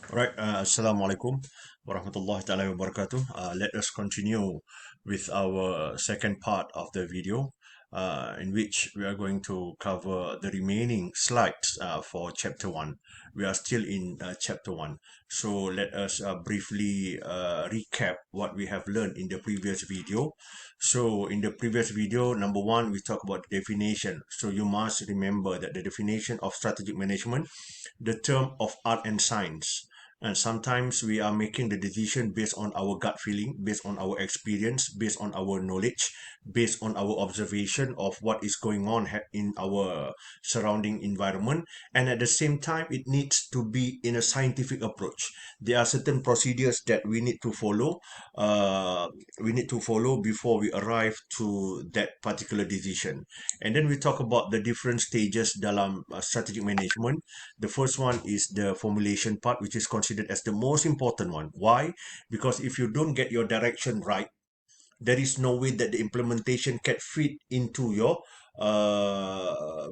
Alright, Assalamualaikum warahmatullahi taala wabarakatuh. Let us continue with our second part of the video, in which we are going to cover the remaining slides for chapter 1. We are still in chapter 1. So let us briefly recap what we have learned in the previous video. So in the previous video, number 1, we talk about definition. So you must remember that the definition of strategic management, the term of art and science, and sometimes we are making the decision based on our gut feeling, based on our experience, based on our knowledge, based on our observation of what is going on in our surrounding environment. And at the same time, it needs to be in a scientific approach. There are certain procedures that we need to follow. We need to follow before we arrive to that particular decision. And then we talk about the different stages dalam strategic management. The first one is the formulation part, which is considered as the most important one. Why? Because if you don't get your direction right, there is no way that the implementation can fit into your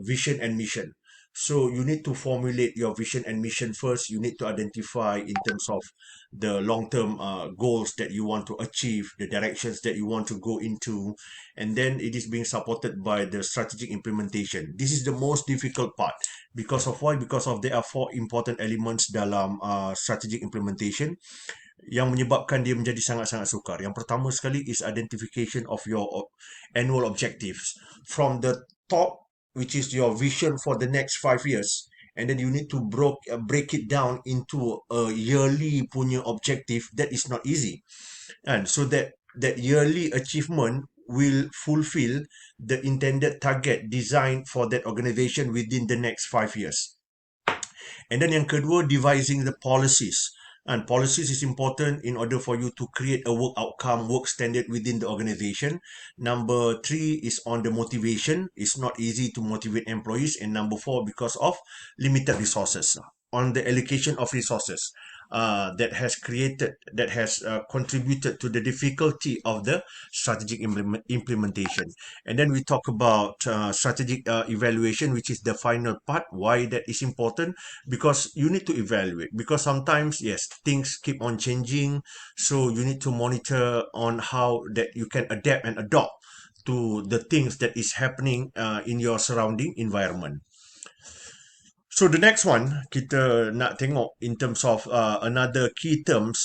vision and mission. So you need to formulate your vision and mission first. You need to identify in terms of the long-term goals that you want to achieve, the directions that you want to go into, and then it is being supported by the strategic implementation. This is the most difficult part. Because of why? Because of there are four important elements dalam strategic implementation yang menyebabkan dia menjadi sangat-sangat sukar. Yang pertama sekali is identification of your annual objectives. From the top, which is your vision for the next 5 years, and then you need to break it down into a yearly punya objective. That is not easy. And so that yearly achievement will fulfill the intended target designed for that organization within the next 5 years. And then yang kedua, devising the policies. And policies is important in order for you to create a work outcome, work standard within the organization. Number 3 is on the motivation. It's not easy to motivate employees. And number 4, because of limited resources. On the allocation of resources. That has contributed to the difficulty of the strategic implementation. And then we talk about strategic evaluation, which is the final part. Why that is important? Because you need to evaluate, because sometimes, yes, things keep on changing, so you need to monitor on how that you can adapt and adopt to the things that is happening in your surrounding environment. So the next one kita nak tengok in terms of another key terms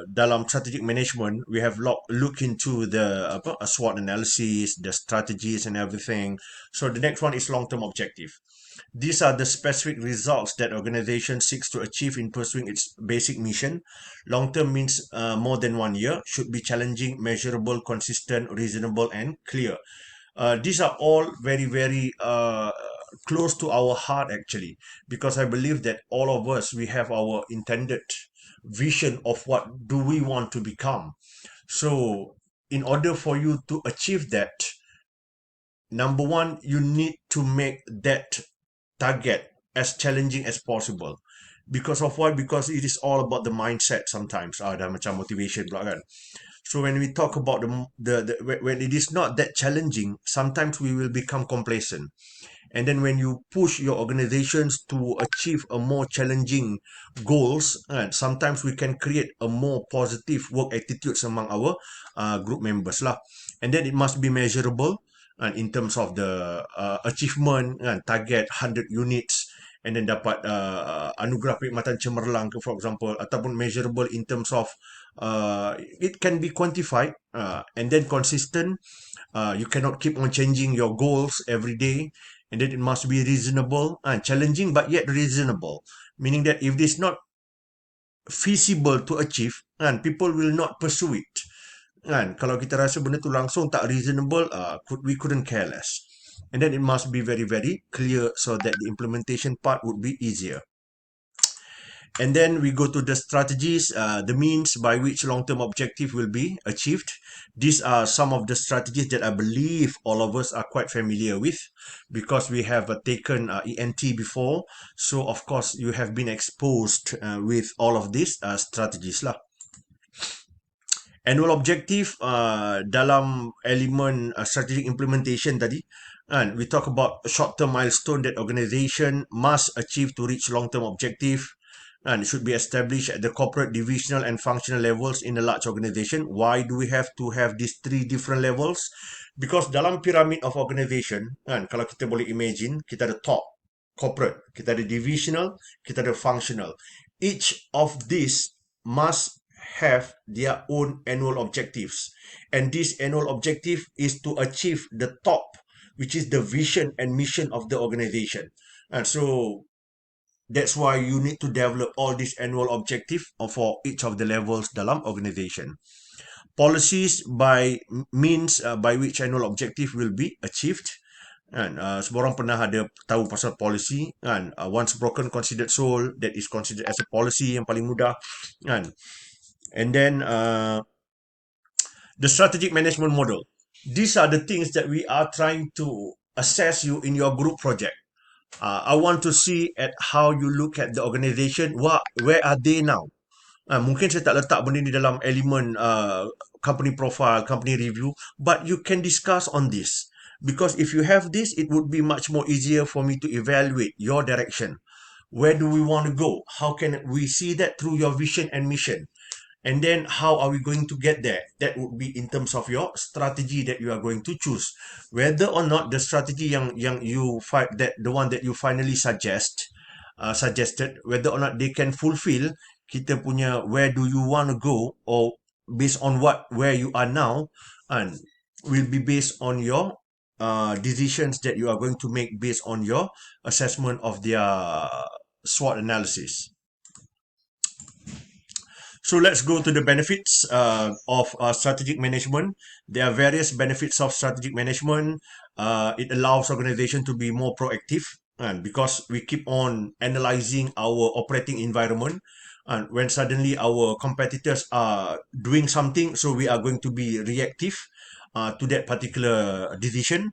dalam strategic management. We have look into the SWOT analysis, the strategies and everything. So the next one is long-term objective. These are the specific results that organization seeks to achieve in pursuing its basic mission. Long-term means more than 1 year, should be challenging, measurable, consistent, reasonable, and clear. These are all very, very close to our heart, actually, because I believe that all of us, we have our intended vision of what do we want to become. So in order for you to achieve that, number one, you need to make that target as challenging as possible. Because of why? Because it is all about the mindset sometimes. Dah macam motivation pula kan. So when we talk about when it is not that challenging, sometimes we will become complacent. And then when you push your organizations to achieve a more challenging goals, sometimes we can create a more positive work attitudes among our group members lah. And then it must be measurable, and in terms of the achievement, target 100 units, and then dapat anugerah perkhidmatan cemerlang, for example, ataupun measurable in terms of it can be quantified, and then consistent. You cannot keep on changing your goals every day, and then it must be reasonable and challenging but yet reasonable, meaning that if it is not feasible to achieve, and people will not pursue it. Kan, kalau kita rasa benda tu langsung tak reasonable, we couldn't care less. And then it must be very, very clear so that the implementation part would be easier. And then we go to the strategies, the means by which long-term objective will be achieved. These are some of the strategies that I believe all of us are quite familiar with, because we have taken ENT before. So of course you have been exposed with all of these strategies lah. Annual objective dalam elemen strategic implementation tadi, and we talk about a short-term milestone that organization must achieve to reach long-term objective. and it should be established at the corporate, divisional and functional levels in a large organization. Why do we have to have these three different levels? Because dalam pyramid of organization, kan, kalau kita boleh imagine, kita ada top, corporate, kita ada divisional, kita ada functional. Each of these must have their own annual objectives. And this annual objective is to achieve the top, which is the vision and mission of the organization. And so that's why you need to develop all these annual objective for each of the levels dalam organization. Policies by means by which annual objective will be achieved. And semua orang pernah ada tahu pasal policy kan, once broken considered sold, that is considered as a policy yang paling mudah kan. And then the strategic management model. These are the things that we are trying to assess you in your group project. I want to see at how you look at the organization. Where are they now? Mungkin saya tak letak benda ni dalam elemen company profile, company review, but you can discuss on this. Because if you have this, it would be much more easier for me to evaluate your direction. Where do we want to go? How can we see that through your vision and mission? And then how are we going to get there? That would be in terms of your strategy that you are going to choose. Whether or not the strategy yang you find, that the one that you finally suggested, whether or not they can fulfill kita punya where do you want to go, or based on where you are now, and will be based on your decisions that you are going to make based on your assessment of their SWOT analysis. So let's go to the benefits of strategic management. There are various benefits of strategic management. It allows organization to be more proactive, and because we keep on analyzing our operating environment, and when suddenly our competitors are doing something, so we are going to be reactive to that particular decision.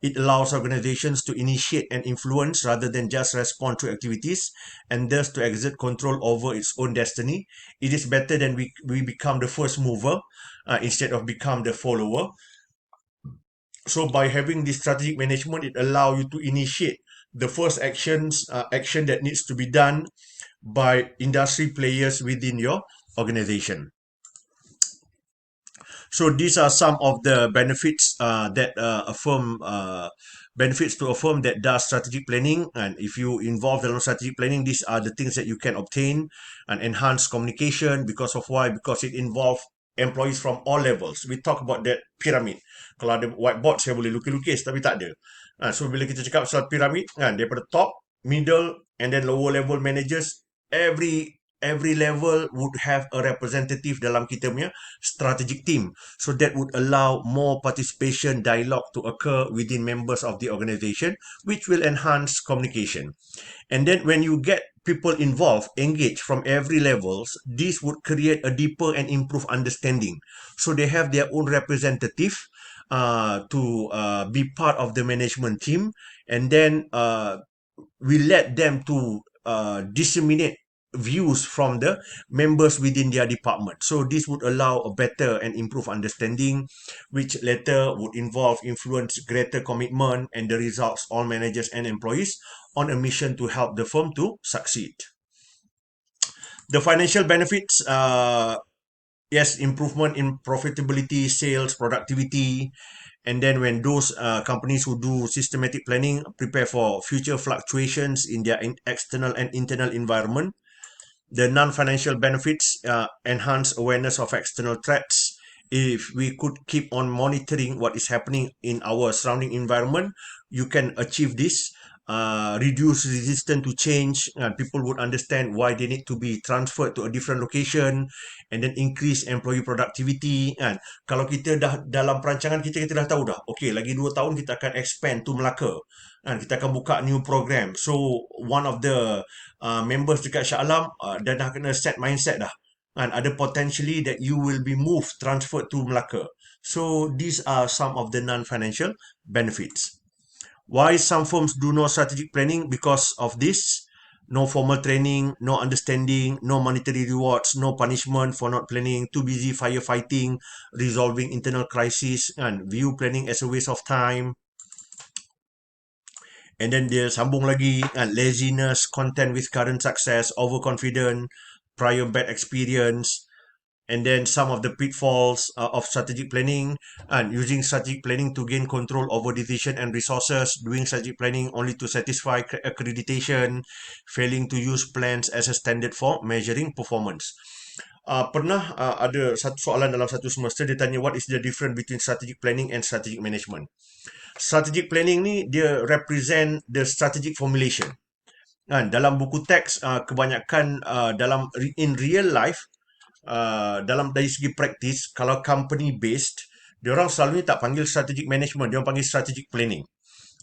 It allows organizations to initiate and influence rather than just respond to activities, and thus to exert control over its own destiny. It is better than we become the first mover instead of become the follower. So by having this strategic management, it allows you to initiate the first action that needs to be done by industry players within your organization. So these are some of the benefits that a firm benefits to a firm that does strategic planning. And if you involve in strategic planning, these are the things that you can obtain: and enhance communication. Because of why? Because it involves employees from all levels. We talk about that pyramid. Kalau ada whiteboard, saya boleh lukis-lukis, tapi tak ada. So bila kita cakap pasal pyramid, kan, daripada top, middle, and then lower level managers, every level would have a representative dalam kita punya strategic team. So that would allow more participation, dialogue to occur within members of the organization, which will enhance communication. And then when you get people involved, engaged from every levels, this would create a deeper and improved understanding. So they have their own representative to be part of the management team, and then we let them to disseminate views from the members within their department. So this would allow a better and improved understanding, which later would influence greater commitment and the results all managers and employees on a mission to help the firm to succeed. The financial benefits, yes, improvement in profitability, sales, productivity. And then when those companies who do systematic planning prepare for future fluctuations in their external and internal environment. The non-financial benefits enhance awareness of external threats. If we could keep on monitoring what is happening in our surrounding environment, you can achieve this. Reduce resistance to change, and people would understand why they need to be transferred to a different location, and then increase employee productivity. And kalau kita dah dalam perancangan kita dah tahu dah, okay, lagi 2 tahun kita akan expand to Melaka, and kita akan buka new program. So one of the members dekat Shah Alam dah kena set mindset dah, and ada potentially that you will be transferred to Melaka. So these are some of the non-financial benefits. Why some firms do no strategic planning? Because of this: no formal training, no understanding, no monetary rewards, no punishment for not planning, too busy firefighting, resolving internal crises, and view planning as a waste of time. And then dia sambung lagi kan, laziness, content with current success, overconfident, prior bad experience, and then some of the pitfalls of strategic planning, and using strategic planning to gain control over decision and resources, doing strategic planning only to satisfy accreditation, failing to use plans as a standard for measuring performance. Pernah ada satu soalan dalam satu semester, dia tanya what is the difference between strategic planning and strategic management. Strategic planning ni dia represent the strategic formulation. Kan, dalam buku teks kebanyakan dalam in real life, dalam dari segi praktis, kalau company based, dia orang selalunya tak panggil strategic management, dia orang panggil strategic planning.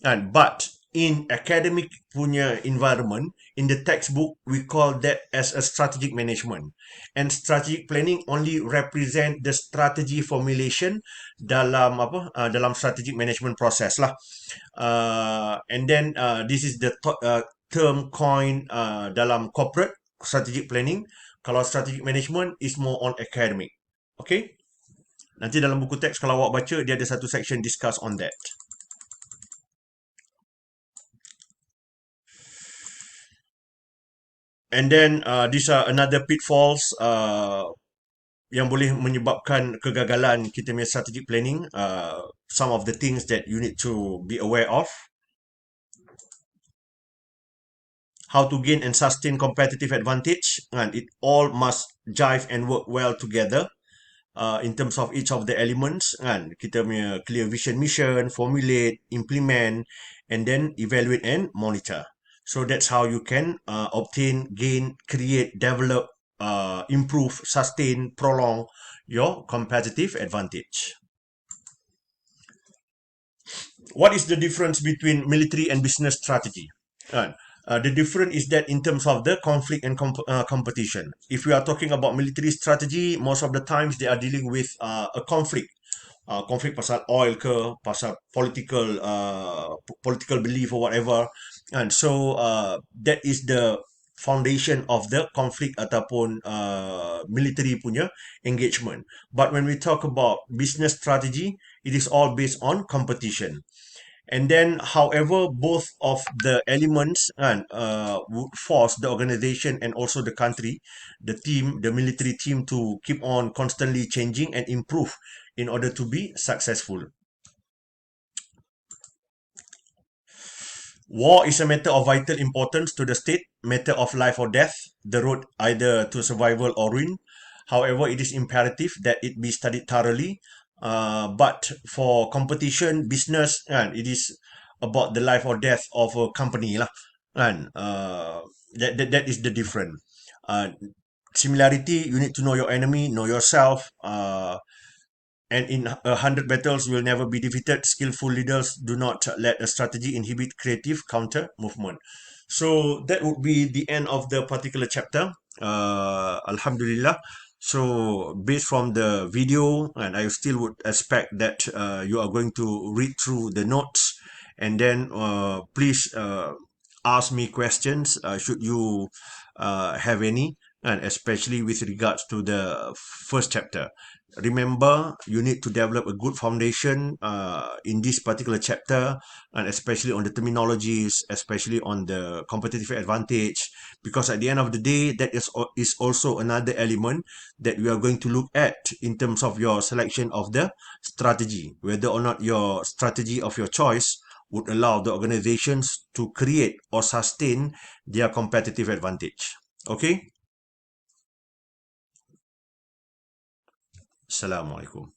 And but in academic punya environment, in the textbook, we call that as a strategic management. And strategic planning only represent the strategy formulation dalam dalam strategic management process lah. And then this is the term coin dalam corporate strategic planning. Kalau strategic management is more on academic. Okay? Nanti dalam buku teks kalau awak baca, dia ada satu section discuss on that. And then these are another pitfalls yang boleh menyebabkan kegagalan kita punya strategic planning. Some of the things that you need to be aware of. How to gain and sustain competitive advantage, and it all must jive and work well together. In terms of each of the elements, kan, kita punya clear vision mission, formulate, implement, and then evaluate and monitor. So that's how you can obtain, gain, create, develop, improve, sustain, prolong your competitive advantage. What is the difference between military and business strategy? The difference is that in terms of the conflict and competition. If we are talking about military strategy, most of the times they are dealing with a conflict. Conflict pasal oil ke, pasal political belief or whatever. And so that is the foundation of the conflict ataupun military punya engagement. But when we talk about business strategy, it is all based on competition. And then, however, both of the elements would force the organization and also the country, the team, the military team, to keep on constantly changing and improve in order to be successful. War is a matter of vital importance to the state, matter of life or death, the road either to survival or ruin. However, it is imperative that it be studied thoroughly. But for competition, business, and it is about the life or death of a company lah. And that is the difference. Similarity, you need to know your enemy, know yourself. And in 100 battles, you will never be defeated. Skillful leaders do not let a strategy inhibit creative counter movement. So that would be the end of the particular chapter. Alhamdulillah. So based from the video, and I still would expect that you are going to read through the notes, and then please ask me questions should you have any, and especially with regards to the first chapter. Remember, you need to develop a good foundation in this particular chapter, and especially on the terminologies, especially on the competitive advantage, because at the end of the day, that is also another element that we are going to look at in terms of your selection of the strategy, whether or not your strategy of your choice would allow the organizations to create or sustain their competitive advantage. Okay? Assalamualaikum.